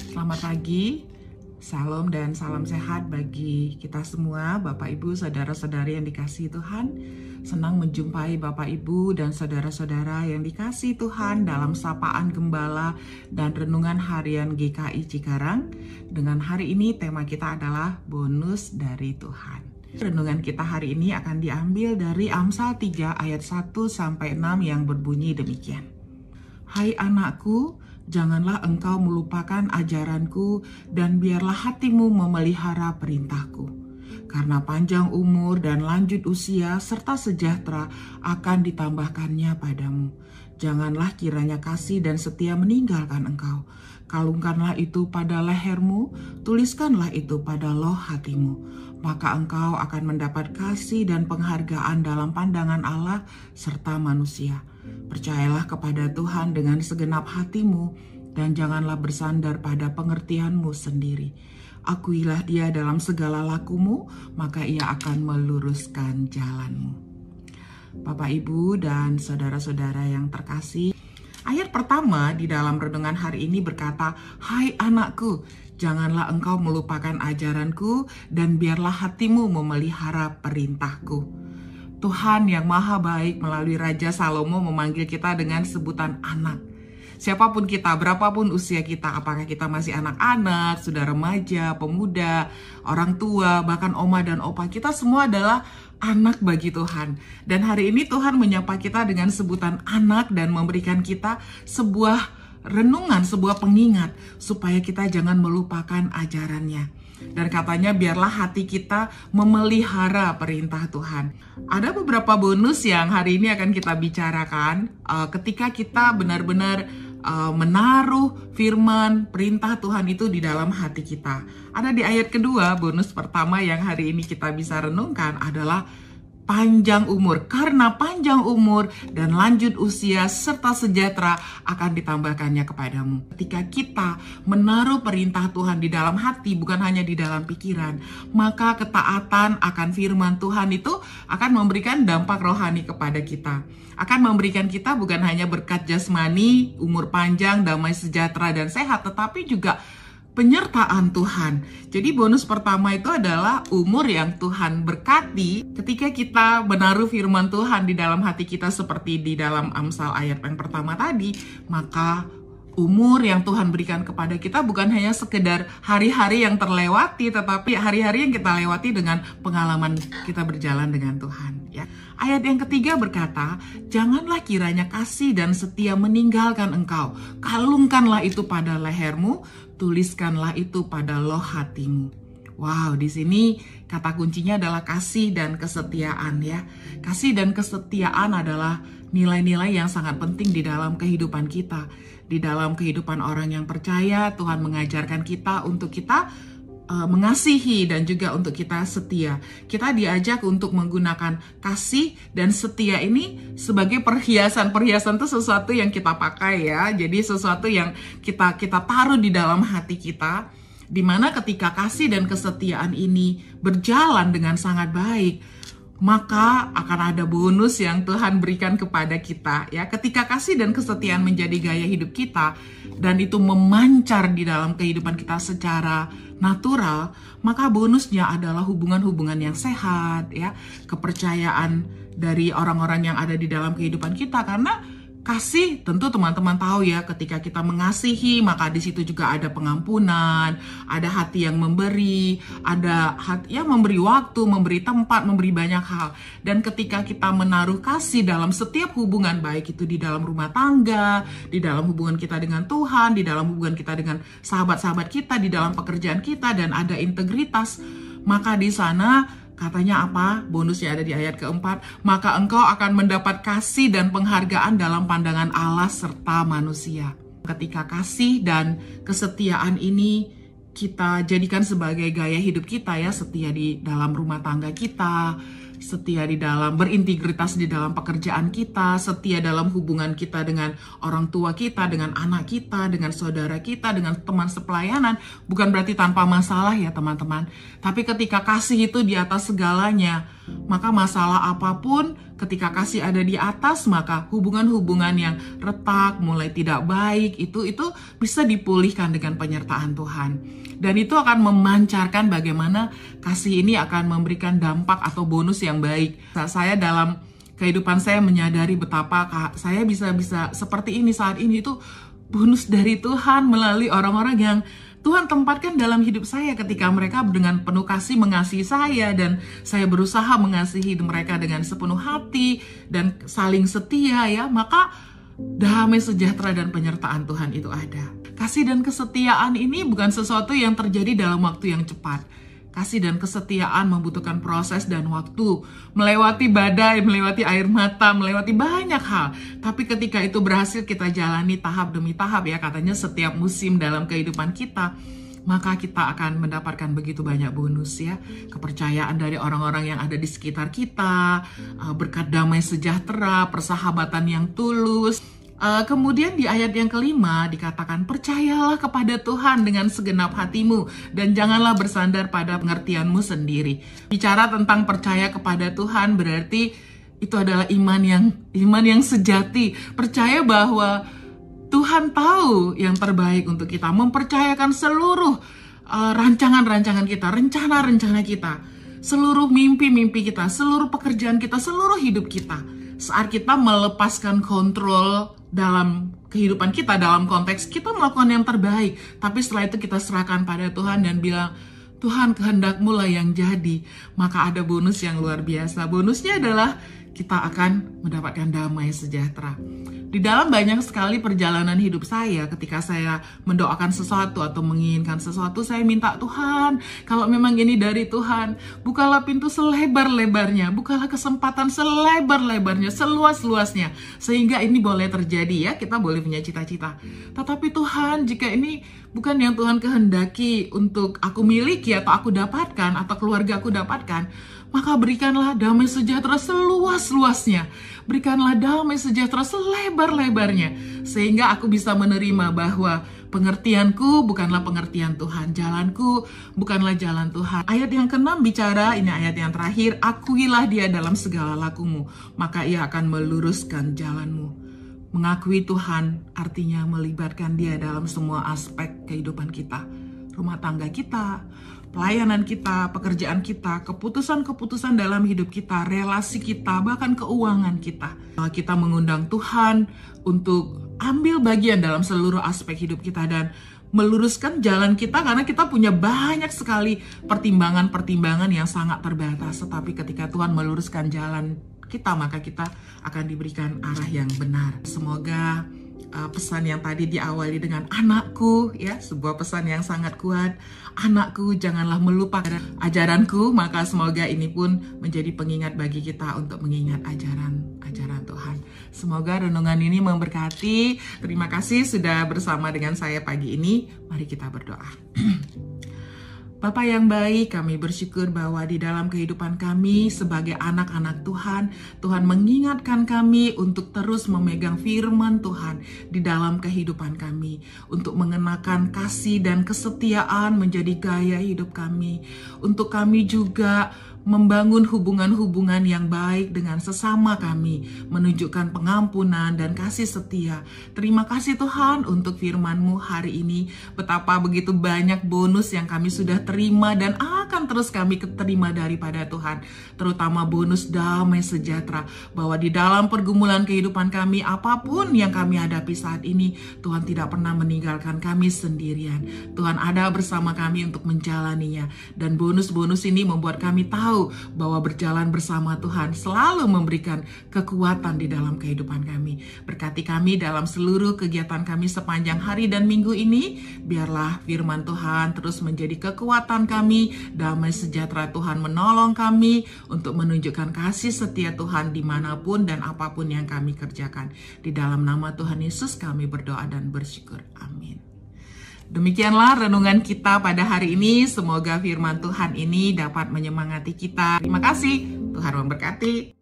Selamat pagi, salam dan salam sehat bagi kita semua, Bapak Ibu, saudara-saudari yang dikasihi Tuhan. Senang menjumpai Bapak Ibu dan saudara-saudara yang dikasihi Tuhan dalam sapaan gembala dan renungan harian GKI Cikarang. Dengan hari ini tema kita adalah bonus dari Tuhan. Renungan kita hari ini akan diambil dari Amsal 3 ayat 1-6 yang berbunyi demikian. Hai anakku, janganlah engkau melupakan ajaranku dan biarlah hatimu memelihara perintahku. Karena panjang umur dan lanjut usia serta sejahtera akan ditambahkannya padamu. Janganlah kiranya kasih dan setia meninggalkan engkau. Kalungkanlah itu pada lehermu, tuliskanlah itu pada loh hatimu. Maka engkau akan mendapat kasih dan penghargaan dalam pandangan Allah serta manusia. Percayalah kepada Tuhan dengan segenap hatimu dan janganlah bersandar pada pengertianmu sendiri. Akuilah Dia dalam segala lakumu, maka Ia akan meluruskan jalanmu. Bapak, Ibu, dan saudara-saudara yang terkasih, ayat pertama di dalam renungan hari ini berkata, Hai anakku, janganlah engkau melupakan ajaranku dan biarlah hatimu memelihara perintahku. Tuhan yang maha baik melalui Raja Salomo memanggil kita dengan sebutan anak. Siapapun kita, berapapun usia kita, apakah kita masih anak-anak, sudah remaja, pemuda, orang tua, bahkan oma dan opa, kita semua adalah anak bagi Tuhan. Dan hari ini Tuhan menyapa kita dengan sebutan anak dan memberikan kita sebuah renungan, sebuah pengingat supaya kita jangan melupakan ajarannya. Dan katanya biarlah hati kita memelihara perintah Tuhan. Ada beberapa bonus yang hari ini akan kita bicarakan ketika kita benar-benar menaruh firman perintah Tuhan itu di dalam hati kita. Ada di ayat kedua, bonus pertama yang hari ini kita bisa renungkan adalah panjang umur. Karena panjang umur dan lanjut usia serta sejahtera akan ditambahkannya kepadamu. Ketika kita menaruh perintah Tuhan di dalam hati, bukan hanya di dalam pikiran, maka ketaatan akan firman Tuhan itu akan memberikan dampak rohani kepada kita. Akan memberikan kita bukan hanya berkat jasmani, umur panjang, damai sejahtera dan sehat, tetapi juga penyertaan Tuhan. Jadi bonus pertama itu adalah umur yang Tuhan berkati. Ketika kita menaruh firman Tuhan di dalam hati kita seperti di dalam Amsal ayat yang pertama tadi, maka umur yang Tuhan berikan kepada kita bukan hanya sekedar hari-hari yang terlewati, tetapi hari-hari yang kita lewati dengan pengalaman kita berjalan dengan Tuhan. Ya. Ayat yang ketiga berkata, janganlah kiranya kasih dan setia meninggalkan engkau. Kalungkanlah itu pada lehermu, tuliskanlah itu pada loh hatimu. Wow, di sini kata kuncinya adalah kasih dan kesetiaan ya. Kasih dan kesetiaan adalah nilai-nilai yang sangat penting di dalam kehidupan kita. Di dalam kehidupan orang yang percaya, Tuhan mengajarkan kita untuk kita mengasihi dan juga untuk kita setia. Kita diajak untuk menggunakan kasih dan setia ini sebagai perhiasan. Perhiasan itu sesuatu yang kita pakai ya. Jadi sesuatu yang kita taruh di dalam hati kita. Dimana ketika kasih dan kesetiaan ini berjalan dengan sangat baik, maka akan ada bonus yang Tuhan berikan kepada kita ya. Ketika kasih dan kesetiaan menjadi gaya hidup kita dan itu memancar di dalam kehidupan kita secara natural, maka bonusnya adalah hubungan-hubungan yang sehat ya, kepercayaan dari orang-orang yang ada di dalam kehidupan kita. Karena kasih, tentu teman-teman tahu ya, ketika kita mengasihi, maka di situ juga ada pengampunan, ada hati yang memberi, ada hati yang memberi waktu, memberi tempat, memberi banyak hal. Dan ketika kita menaruh kasih dalam setiap hubungan, baik itu di dalam rumah tangga, di dalam hubungan kita dengan Tuhan, di dalam hubungan kita dengan sahabat-sahabat kita, di dalam pekerjaan kita, dan ada integritas, maka di sana katanya apa? Bonusnya ada di ayat keempat. Maka engkau akan mendapat kasih dan penghargaan dalam pandangan Allah serta manusia. Ketika kasih dan kesetiaan ini kita jadikan sebagai gaya hidup kita ya, setia di dalam rumah tangga kita, setia di dalam berintegritas di dalam pekerjaan kita, setia dalam hubungan kita dengan orang tua kita, dengan anak kita, dengan saudara kita, dengan teman sepelayanan. Bukan berarti tanpa masalah ya teman-teman, tapi ketika kasih itu di atas segalanya, maka masalah apapun ketika kasih ada di atas, maka hubungan-hubungan yang retak, mulai tidak baik, itu bisa dipulihkan dengan penyertaan Tuhan. Dan itu akan memancarkan bagaimana kasih ini akan memberikan dampak atau bonus yang baik. Saya dalam kehidupan saya menyadari betapa saya bisa seperti ini saat ini, itu bonus dari Tuhan melalui orang-orang yang Tuhan tempatkan dalam hidup saya ketika mereka dengan penuh kasih mengasihi saya, dan saya berusaha mengasihi mereka dengan sepenuh hati dan saling setia ya, maka damai sejahtera dan penyertaan Tuhan itu ada. Kasih dan kesetiaan ini bukan sesuatu yang terjadi dalam waktu yang cepat. Kasih dan kesetiaan membutuhkan proses dan waktu, melewati badai, melewati air mata, melewati banyak hal. Tapi ketika itu berhasil kita jalani tahap demi tahap ya, katanya setiap musim dalam kehidupan kita, maka kita akan mendapatkan begitu banyak bonus ya. Kepercayaan dari orang-orang yang ada di sekitar kita, berkat damai sejahtera, persahabatan yang tulus. Kemudian di ayat yang kelima dikatakan, percayalah kepada Tuhan dengan segenap hatimu dan janganlah bersandar pada pengertianmu sendiri. Bicara tentang percaya kepada Tuhan berarti itu adalah iman yang sejati. Percaya bahwa Tuhan tahu yang terbaik untuk kita, mempercayakan seluruh rancangan-rancangan kita, rencana-rencana kita, seluruh mimpi-mimpi kita, seluruh pekerjaan kita, seluruh hidup kita. Saat kita melepaskan kontrol dalam kehidupan kita, dalam konteks kita melakukan yang terbaik, tapi setelah itu kita serahkan pada Tuhan dan bilang, Tuhan kehendak-Mu lah yang jadi, maka ada bonus yang luar biasa. Bonusnya adalah kita akan mendapatkan damai sejahtera. Di dalam banyak sekali perjalanan hidup saya, ketika saya mendoakan sesuatu atau menginginkan sesuatu, saya minta, Tuhan, kalau memang ini dari Tuhan, bukalah pintu selebar-lebarnya, bukalah kesempatan selebar-lebarnya, seluas-luasnya, sehingga ini boleh terjadi ya, kita boleh punya cita-cita. Tetapi Tuhan, jika ini bukan yang Tuhan kehendaki untuk aku miliki atau aku dapatkan, atau keluarga aku dapatkan, maka berikanlah damai sejahtera seluas-luasnya. Berikanlah damai sejahtera selebar-lebarnya. Sehingga aku bisa menerima bahwa pengertianku bukanlah pengertian Tuhan. Jalanku bukanlah jalan Tuhan. Ayat yang ke-6 bicara, ini ayat yang terakhir, akuilah dia dalam segala lakumu, maka ia akan meluruskan jalanmu. Mengakui Tuhan artinya melibatkan dia dalam semua aspek kehidupan kita. Rumah tangga kita, pelayanan kita, pekerjaan kita, keputusan-keputusan dalam hidup kita, relasi kita, bahkan keuangan kita. Kita mengundang Tuhan untuk ambil bagian dalam seluruh aspek hidup kita dan meluruskan jalan kita, karena kita punya banyak sekali pertimbangan-pertimbangan yang sangat terbatas. Tetapi ketika Tuhan meluruskan jalan kita, maka kita akan diberikan arah yang benar. Semoga pesan yang tadi diawali dengan anakku ya, sebuah pesan yang sangat kuat. Anakku, janganlah melupakan ajaranku, maka semoga ini pun menjadi pengingat bagi kita untuk mengingat ajaran Tuhan. Semoga renungan ini memberkati. Terima kasih sudah bersama dengan saya pagi ini. Mari kita berdoa. Bapa yang baik, kami bersyukur bahwa di dalam kehidupan kami sebagai anak-anak Tuhan, Tuhan mengingatkan kami untuk terus memegang firman Tuhan di dalam kehidupan kami, untuk mengenakan kasih dan kesetiaan menjadi gaya hidup kami, untuk kami juga membangun hubungan-hubungan yang baik dengan sesama kami, menunjukkan pengampunan dan kasih setia. Terima kasih Tuhan untuk firman-Mu hari ini, betapa begitu banyak bonus yang kami sudah terima dan akan terus kami terima daripada Tuhan, terutama bonus damai sejahtera, bahwa di dalam pergumulan kehidupan kami, apapun yang kami hadapi saat ini, Tuhan tidak pernah meninggalkan kami sendirian. Tuhan ada bersama kami untuk menjalaninya, dan bonus-bonus ini membuat kami tahu bahwa berjalan bersama Tuhan selalu memberikan kekuatan di dalam kehidupan kami. Berkati kami dalam seluruh kegiatan kami sepanjang hari dan minggu ini. Biarlah firman Tuhan terus menjadi kekuatan kami, damai sejahtera Tuhan menolong kami untuk menunjukkan kasih setia Tuhan dimanapun dan apapun yang kami kerjakan. Di dalam nama Tuhan Yesus kami berdoa dan bersyukur. Amin. Demikianlah renungan kita pada hari ini. Semoga firman Tuhan ini dapat menyemangati kita. Terima kasih. Tuhan memberkati.